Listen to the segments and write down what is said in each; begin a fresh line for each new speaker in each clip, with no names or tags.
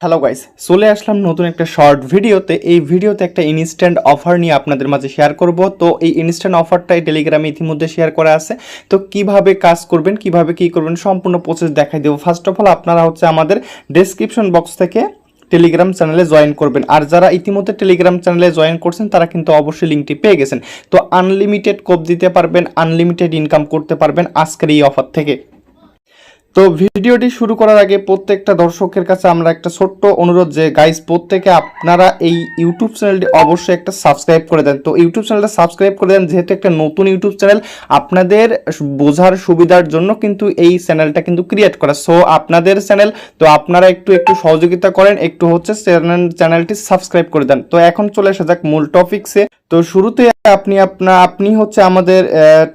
Hello guys, চলে আসলাম নতুন একটা শর্ট ভিডিওতে। এই ভিডিওতে একটা ইনস্ট্যান্ট অফার নিয়ে আপনাদের মাঝে শেয়ার করব। তো এই ইনস্ট্যান্ট অফারটা টেলিগ্রামে ইতিমধ্যে শেয়ার করা আছে। তো কিভাবে কাজ করবেন, কিভাবে কি করবেন, সম্পূর্ণ প্রসেস দেখাই দেবো। ফার্স্ট অফ অল আপনারা আমাদের ডেসক্রিপশন বক্স থেকে টেলিগ্রাম চ্যানেলে জয়েন করবেন। আর যারা ইতিমধ্যে টেলিগ্রাম চ্যানেলে জয়েন করছেন তারা কিন্তু অবশ্যই লিঙ্কটি পেয়ে গেছেন। তো আনলিমিটেড কোপ দিতে পারবেন, আনলিমিটেড ইনকাম করতে পারবেন আজকের এই অফার থেকে। তো ভিডিওটি শুরু করার আগে প্রত্যেকটা দর্শকের কাছে আমরা একটা ছোট্ট অনুরোধ যে গাইস, প্রত্যেকে আপনারা এই ইউটিউব চ্যানেলটি অবশ্যই একটা সাবস্ক্রাইব করে দেন। তো ইউটিউব চ্যানেলটা সাবস্ক্রাইব করে দেন, যেহেতু একটা নতুন ইউটিউব চ্যানেল, আপনাদের বোঝার সুবিধার জন্য কিন্তু এই চ্যানেলটা কিন্তু ক্রিয়েট করা। সো আপনাদের চ্যানেল, তো আপনারা একটু সহযোগিতা করেন, একটু চ্যানেলটি সাবস্ক্রাইব করে দেন। তো এখন চলে আসা যাক মূল টপিকসে। তো শুরুতে আপনি আমাদের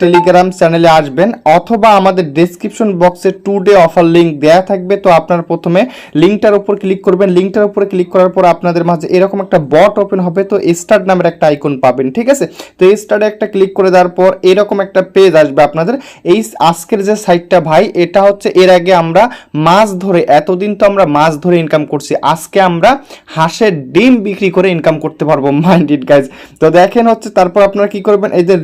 টেলিগ্রাম চ্যানেলে আসবেন, অথবা আমাদের ডেসক্রিপশন বক্সে 2 ডে অফার লিঙ্ক দেয়া থাকবে। তো আপনারা প্রথমে লিঙ্কটার উপর ক্লিক করবেন। লিঙ্কটার উপরে ক্লিক করার পর আপনাদের মাঝে এরকম একটা বট ওপেন হবে। তো স্টার্ট নামের একটা আইকন পাবেন, ঠিক আছে। তো এই স্টার্টে একটা ক্লিক করে দেওয়ার পর এরকম একটা পেজ আসবে আপনাদের। এই আজকের যে সাইটটা ভাই, এটা এর আগে আমরা মাছ ধরে, এতদিন তো আমরা মাছ ধরে ইনকাম করছি, আজকে আমরা হাঁসের ডিম বিক্রি করে ইনকাম করতে পারবো। Mind it guys. তো দেখেন তারপর আপনারা কি করবেন, এই যে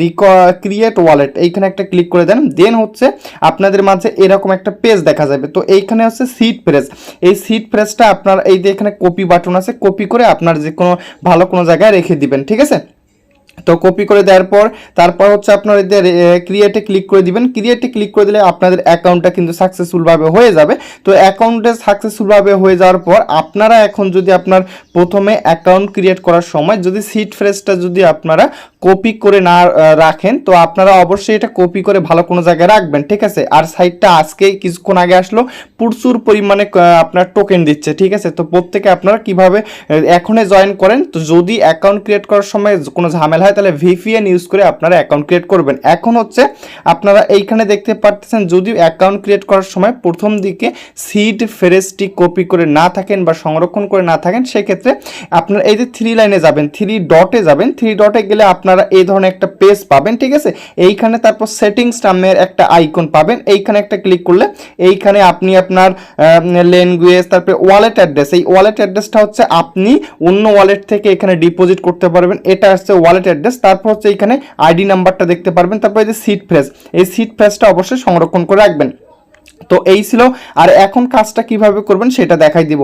ক্রিয়েট ওয়ালেট, এইখানে একটা ক্লিক করে দেন। দেন আপনাদের মাঝে এরকম একটা পেজ দেখা যাবে। তো এইখানে সিড ফ্রেজ, এই সিড ফ্রেজটা আপনার এই যে এখানে কপি বাটন আছে, কপি করে আপনার যে কোনো ভালো কোনো জায়গায় রেখে দিবেন, ঠিক আছে। তো কপি করে দেওয়ার পর তারপর আপনার এদের ক্রিয়েটে ক্লিক করে দিবেন। ক্রিয়েটে ক্লিক করে দিলে আপনাদের অ্যাকাউন্টটা কিন্তু সাকসেসফুলভাবে হয়ে যাবে। তো অ্যাকাউন্টে সাকসেসফুলভাবে হয়ে যাওয়ার পর আপনারা এখন যদি আপনার প্রথমে অ্যাকাউন্ট ক্রিয়েট করার সময় যদি সিড ফ্রেজটা যদি আপনারা কপি করে না রাখেন, তো আপনারা অবশ্যই এটা কপি করে ভালো কোনো জায়গায় রাখবেন, ঠিক আছে। আর সাইটটা আজকে কিছুক্ষণ আগে আসলো, প্রচুর পরিমাণে আপনার টোকেন দিচ্ছে, ঠিক আছে। তো প্রত্যেকে আপনারা কিভাবে এখনই জয়েন করেন। তো যদি অ্যাকাউন্ট ক্রিয়েট করার সময় কোনো ঝামেলা হয় তাহলে VPN ইউজ করে আপনারা অ্যাকাউন্ট ক্রিয়েট করবেন। এখন আপনারা এইখানে দেখতে পাচ্ছেন, যদি অ্যাকাউন্ট ক্রিয়েট করার সময় প্রথম দিকে সিড ফ্রেজটি কপি করে না থাকেন বা সংরক্ষণ করে না থাকেন, সেক্ষেত্রে আপনারা এই যে 3 লাইনে যাবেন, 3 ডটে যাবেন। 3 ডটে গেলে আপনারা এই ধরনের একটা পেজ পাবেন, ঠিক আছে। এইখানে তারপর সেটিংস নামের একটা আইকন পাবেন, এইখানে একটা ক্লিক করলে এইখানে আপনি আপনার ল্যাঙ্গুয়েজ, তারপরে ওয়ালেট অ্যাড্রেস, এই ওয়ালেট অ্যাড্রেসটা আপনি অন্য ওয়ালেট থেকে এখানে ডিপোজিট করতে পারবেন, এটা ওয়ালেট অ্যাড্রেস। তারপর এখানে আইডি নাম্বারটা দেখতে পারবেন। তারপর এই যে সিড ফ্রেজ, এই সিড ফ্রেজটা অবশ্যই সংরক্ষণ করে রাখবেন। তো এই ছিল। আর এখন কাজটা কিভাবে করবেন সেটা দেখাই দিব।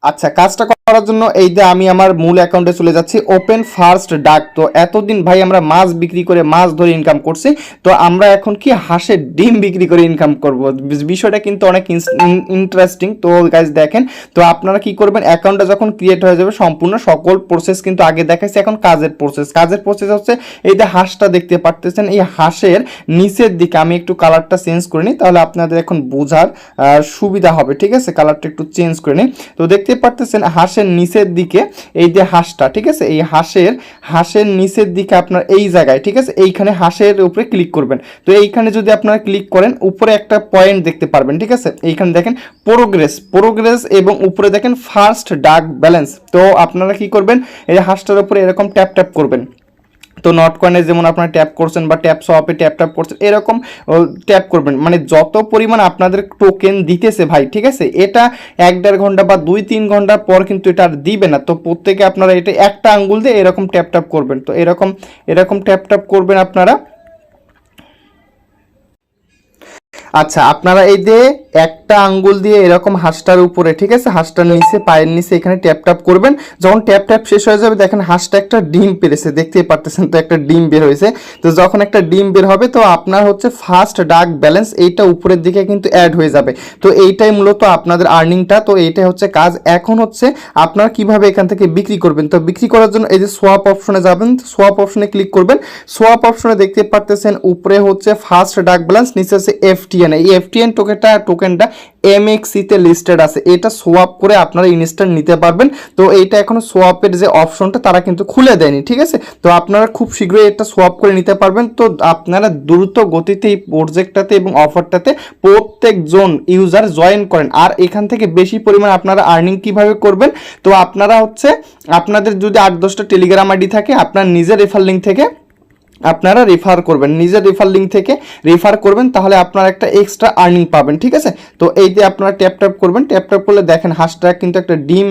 আচ্ছা, কাজটা করার জন্য এই যে আমি আমার মূল অ্যাকাউন্টে চলে যাচ্ছি, ওপেন ফার্স্ট ডাক। তো এতদিন ভাই আমরা মাছ বিক্রি করে, মাছ ধরে ইনকাম করছি, তো আমরা এখন কি হাঁসের ডিম বিক্রি করে ইনকাম করব। বিষয়টা কিন্তু অনেক ইন্টারেস্টিং। তো গাইজ দেখেন, তো আপনারা কি করবেন, অ্যাকাউন্টটা যখন ক্রিয়েট হয়ে যাবে, সম্পূর্ণ সকল প্রসেস কিন্তু আগে দেখাইছি। এখন কাজের প্রসেস এই যে হাঁসটা দেখতে পারতেছেন, এই হাঁসের নিচের দিকে আমি একটু কালারটা চেঞ্জ করে নিই, তাহলে আপনাদের এখন বোঝার সুবিধা হবে, ঠিক আছে। কালারটা একটু চেঞ্জ করে নিই। তো দেখতে পারতেছেন হাঁসের নিচের দিকে এই যে হাঁসটা, ঠিক আছে, এই হাঁসের নিচের দিকে আপনার এই জায়গায়, ঠিক আছে, এইখানে হাঁসের উপরে ক্লিক করবেন। তো এইখানে যদি আপনারা ক্লিক করেন, উপরে একটা পয়েন্ট দেখতে পারবেন, ঠিক আছে। এইখানে দেখেন প্রোগ্রেস এবং উপরে দেখেন ফার্স্ট ডাক ব্যালেন্স। তো আপনারা কি করবেন, এই হাঁসটার উপরে এরকম ট্যাপ করবেন। তো নট কয়েনে যেমন আপনারা ট্যাপ করছেন বা ট্যাপ সোয়াপে ট্যাপ করছেন, এরকম ট্যাপ করবেন। মানে যত পরিমাণ আপনাদের টোকেন দিতেছে ভাই, ঠিক আছে, এটা 1-1.5 ঘন্টা বা 2-3 ঘন্টা পর কিন্তু এটা আর দিবে না। তো প্রত্যেকে আপনারা এটা একটা আঙ্গুল দিয়ে এরকম ট্যাপ করবেন। তো এরকম ট্যাপ করবেন আপনারা। আচ্ছা, আপনারা এই যে একটা আঙ্গুল দিয়ে এরকম হাঁসটার উপরে, ঠিক আছে, হাঁসটার নিচে, পায়ের নিচে এখানে ট্যাপ করবেন। যখন ট্যাপ শেষ হয়ে যাবে, দেখেন হাঁসটা একটা ডিম পেরেছে, দেখতেই পারতেছেন। তো একটা ডিম বের হয়েছে। তো যখন একটা ডিম বের হবে, তো আপনার ফার্স্ট ডাক ব্যালেন্স, এইটা উপরের দিকে কিন্তু অ্যাড হয়ে যাবে। তো এইটাই মূলত আপনাদের আর্নিংটা। তো এইটাই কাজ। এখন আপনারা কিভাবে এখান থেকে বিক্রি করবেন। তো বিক্রি করার জন্য এই যে সোয়াপ অপশনে যাবেন, সোয়াপ অপশনে ক্লিক করবেন। সোয়াপ অপশনে দেখতে পারতেছেন উপরে ফার্স্ট ডাক ব্যালেন্স, নিচে FTN। এই FTN টোকেনটা MXC তে লিস্টেড আছে, এটা সোয়াপ করে আপনারা ইনস্ট্যান্ট নিতে পারবেন। তো এইটা এখনো সোয়াপের যে অপশনটা তারা কিন্তু খুলে দেয়নি, ঠিক আছে। তো আপনারা খুব শীঘ্রই এটা সোয়াপ করে নিতে পারবেন। তো আপনারা দ্রুত গতিতে এই প্রজেক্টটাতে এবং অফারটাতে প্রত্যেকজন ইউজার জয়েন করেন। আর এখান থেকে বেশি পরিমাণ আপনারা আর্নিং কিভাবে করবেন, তো আপনারা আপনাদের যদি 8-10টা টেলিগ্রাম আইডি থাকে, আপনার নিজের রেফার লিঙ্ক থেকে আপনারা রেফার করবেন, নিজের রেফার লিঙ্ক থেকে রেফার করবেন, তাহলে আপনারা একটা এক্সট্রা আর্নিং পাবেন, ঠিক আছে। তো এই যে আপনারা ট্যাপ করবেন, ট্যাপ করলে দেখেন হ্যাশট্যাগ কিন্তু একটা ডিম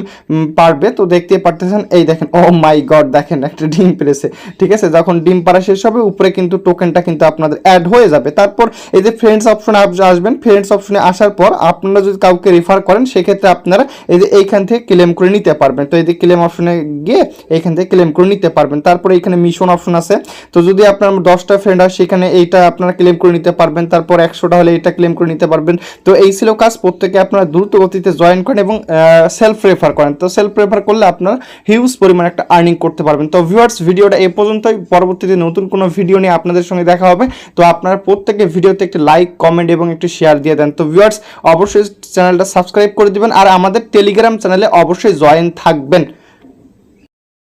পারবে, তো দেখতে পারতেছেন, এই দেখেন, ও মাই গড, দেখেন একটা ডিম পেরেছে, ঠিক আছে। যখন ডিম পারা শেষ হবে উপরে কিন্তু টোকেনটা কিন্তু আপনাদের অ্যাড হয়ে যাবে। তারপর এই যে ফ্রেন্ডস অপশনে আসবেন, ফ্রেন্ডস অপশনে আসার পর আপনারা যদি কাউকে রেফার করেন সেক্ষেত্রে আপনারা এই যে এইখান থেকে ক্লেম করে নিতে পারবেন। তো এই যে ক্লেম অপশনে গিয়ে এইখান থেকে ক্লেম করে নিতে পারবেন। তারপরে এখানে মিশন অপশন আছে, তো যদি আপনার 10টা ফ্রেন্ড হয় সেখানে এইটা আপনারা ক্লেম করে নিতে পারবেন, তারপর 100টা হলে এটা ক্লেম করে নিতে পারবেন। তো এই ছিল কাজ, প্রত্যেকে আপনারা দ্রুত গতিতে জয়েন করেন এবং সেলফ রেফার করেন। তো সেলফ রেফার করলে আপনারা হিউজ পরিমাণ একটা আর্নিং করতে পারবেন। তো ভিউয়ার্স, ভিডিওটা এ পর্যন্তই, পরবর্তীতে নতুন কোনো ভিডিও নিয়ে আপনাদের সঙ্গে দেখা হবে। তো আপনারা প্রত্যেকে ভিডিওতে একটি লাইক, কমেন্ট এবং একটি শেয়ার দিয়ে দেন। তো ভিউয়ার্স, অবশ্যই চ্যানেলটা সাবস্ক্রাইব করে দিবেন আর আমাদের টেলিগ্রাম চ্যানেলে অবশ্যই জয়েন থাকবেন।